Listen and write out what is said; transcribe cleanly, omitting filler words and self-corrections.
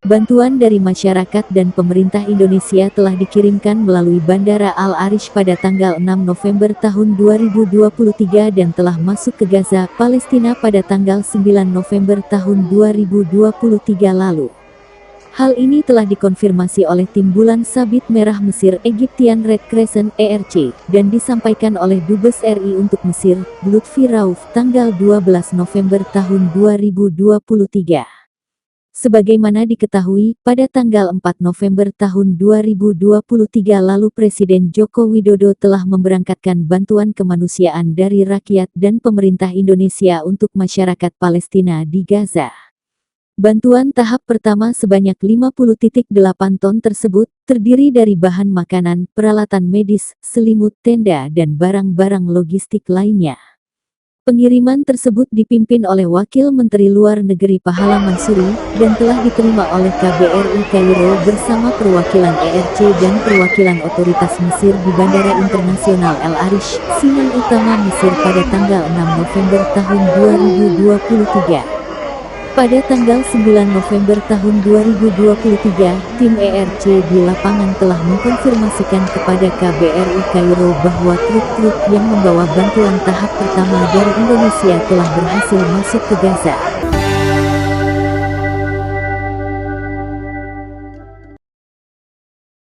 Bantuan dari masyarakat dan pemerintah Indonesia telah dikirimkan melalui Bandara Al Arish pada tanggal 6 November tahun 2023 dan telah masuk ke Gaza, Palestina pada tanggal 9 November tahun 2023 lalu. Hal ini telah dikonfirmasi oleh Tim Bulan Sabit Merah Mesir Egyptian Red Crescent (ERC) dan disampaikan oleh Dubes RI untuk Mesir, Lutfi Rauf, tanggal 12 November tahun 2023. Sebagaimana diketahui, pada tanggal 4 November tahun 2023 lalu Presiden Joko Widodo telah memberangkatkan bantuan kemanusiaan dari rakyat dan pemerintah Indonesia untuk masyarakat Palestina di Gaza. Bantuan tahap pertama sebanyak 50,8 ton tersebut, terdiri dari bahan makanan, peralatan medis, selimut, tenda dan barang-barang logistik lainnya. Pengiriman tersebut dipimpin oleh Wakil Menteri Luar Negeri Pahala Mansuri, dan telah diterima oleh KBRI Kairo bersama perwakilan ERC dan perwakilan otoritas Mesir di Bandara Internasional El Arish, Sinan Utama Mesir pada tanggal 6 November tahun 2023. Pada tanggal 9 November tahun 2023, tim ERC di lapangan telah mengkonfirmasikan kepada KBRI Kairo bahwa truk-truk yang membawa bantuan tahap pertama dari Indonesia telah berhasil masuk ke Gaza.